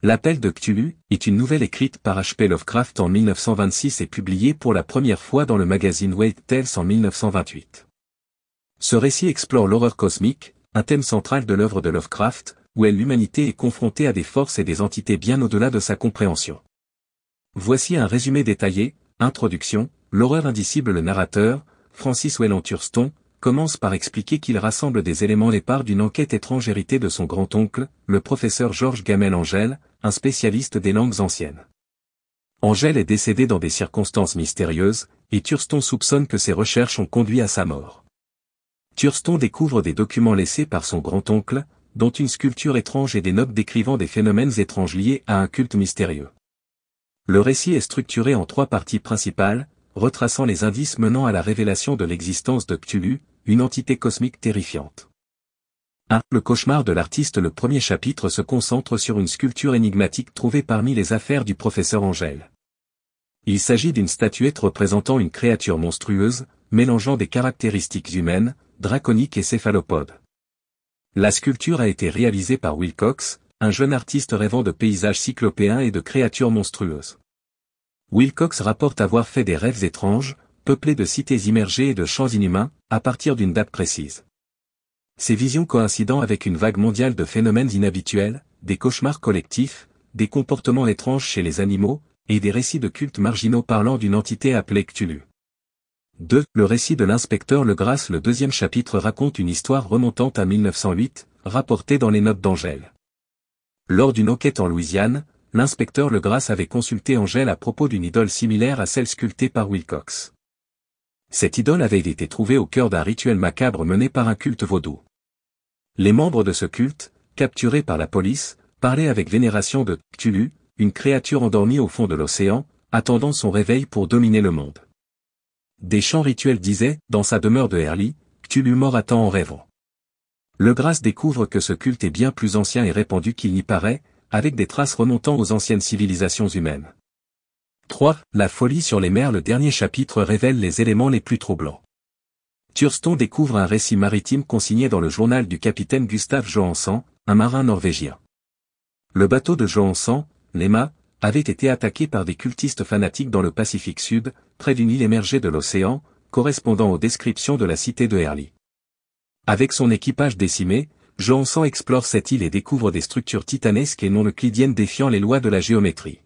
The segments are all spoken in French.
L'Appel de Cthulhu est une nouvelle écrite par H.P. Lovecraft en 1926 et publiée pour la première fois dans le magazine Weird Tales en 1928. Ce récit explore l'horreur cosmique, un thème central de l'œuvre de Lovecraft, où l'humanité est confrontée à des forces et des entités bien au-delà de sa compréhension. Voici un résumé détaillé. Introduction. L'horreur indicible. Le narrateur, Francis Wayland Thurston, commence par expliquer qu'il rassemble des éléments épars d'une enquête étrange héritée de son grand-oncle, le professeur George Gamel Angel, un spécialiste des langues anciennes. Angel est décédé dans des circonstances mystérieuses, et Thurston soupçonne que ses recherches ont conduit à sa mort. Thurston découvre des documents laissés par son grand-oncle, dont une sculpture étrange et des notes décrivant des phénomènes étranges liés à un culte mystérieux. Le récit est structuré en 3 parties principales, retraçant les indices menant à la révélation de l'existence de Cthulhu, une entité cosmique terrifiante. 1. Le cauchemar de l'artiste. Le premier chapitre se concentre sur une sculpture énigmatique trouvée parmi les affaires du professeur Angel. Il s'agit d'une statuette représentant une créature monstrueuse, mélangeant des caractéristiques humaines, draconiques et céphalopodes. La sculpture a été réalisée par Wilcox, un jeune artiste rêvant de paysages cyclopéens et de créatures monstrueuses. Wilcox rapporte avoir fait des rêves étranges, peuplés de cités immergées et de champs inhumains, à partir d'une date précise. Ces visions coïncidant avec une vague mondiale de phénomènes inhabituels, des cauchemars collectifs, des comportements étranges chez les animaux, et des récits de cultes marginaux parlant d'une entité appelée Cthulhu. 2. Le récit de l'inspecteur Legrasse. Le deuxième chapitre raconte une histoire remontant à 1908, rapportée dans les notes d'Angel. Lors d'une enquête en Louisiane, l'inspecteur Legrasse avait consulté Angel à propos d'une idole similaire à celle sculptée par Wilcox. Cette idole avait été trouvée au cœur d'un rituel macabre mené par un culte vaudou. Les membres de ce culte, capturés par la police, parlaient avec vénération de Cthulhu, une créature endormie au fond de l'océan, attendant son réveil pour dominer le monde. Des chants rituels disaient, dans sa demeure de Herlie, Cthulhu mort attend en rêvant. Legrasse découvre que ce culte est bien plus ancien et répandu qu'il n'y paraît, avec des traces remontant aux anciennes civilisations humaines. 3. La folie sur les mers. Le dernier chapitre révèle les éléments les plus troublants. Thurston découvre un récit maritime consigné dans le journal du capitaine Gustave Johansen, un marin norvégien. Le bateau de Johansen, l'Emma, avait été attaqué par des cultistes fanatiques dans le Pacifique Sud, près d'une île émergée de l'océan, correspondant aux descriptions de la cité de Herlie. Avec son équipage décimé, Johansen explore cette île et découvre des structures titanesques et non euclidiennes défiant les lois de la géométrie.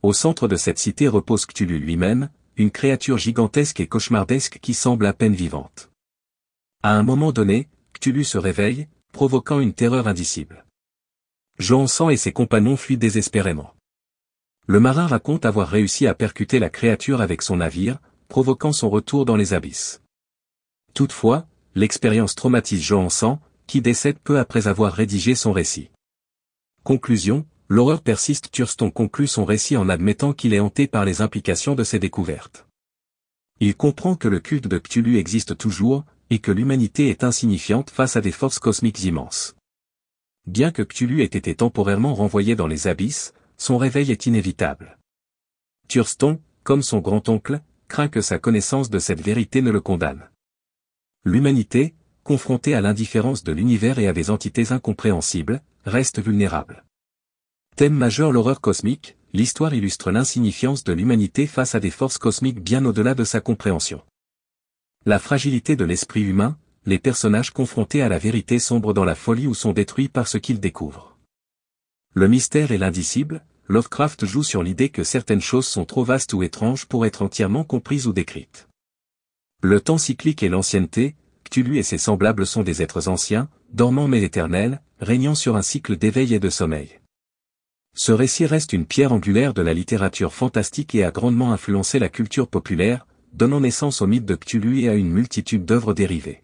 Au centre de cette cité repose Cthulhu lui-même, une créature gigantesque et cauchemardesque qui semble à peine vivante. À un moment donné, Cthulhu se réveille, provoquant une terreur indicible. Johansen et ses compagnons fuient désespérément. Le marin raconte avoir réussi à percuter la créature avec son navire, provoquant son retour dans les abysses. Toutefois, l'expérience traumatise Johansen, qui décède peu après avoir rédigé son récit. Conclusion, l'horreur persiste. Thurston conclut son récit en admettant qu'il est hanté par les implications de ses découvertes. Il comprend que le culte de Cthulhu existe toujours, et que l'humanité est insignifiante face à des forces cosmiques immenses. Bien que Cthulhu ait été temporairement renvoyé dans les abysses, son réveil est inévitable. Thurston, comme son grand-oncle, craint que sa connaissance de cette vérité ne le condamne. L'humanité, confrontée à l'indifférence de l'univers et à des entités incompréhensibles, reste vulnérable. Thème majeur. L'horreur cosmique. L'histoire illustre l'insignifiance de l'humanité face à des forces cosmiques bien au-delà de sa compréhension. La fragilité de l'esprit humain, les personnages confrontés à la vérité sombrent dans la folie ou sont détruits par ce qu'ils découvrent. Le mystère et l'indicible. Lovecraft joue sur l'idée que certaines choses sont trop vastes ou étranges pour être entièrement comprises ou décrites. Le temps cyclique et l'ancienneté. Cthulhu et ses semblables sont des êtres anciens, dormants mais éternels, régnant sur un cycle d'éveil et de sommeil. Ce récit reste une pierre angulaire de la littérature fantastique et a grandement influencé la culture populaire, donnant naissance au mythe de Cthulhu et à une multitude d'œuvres dérivées.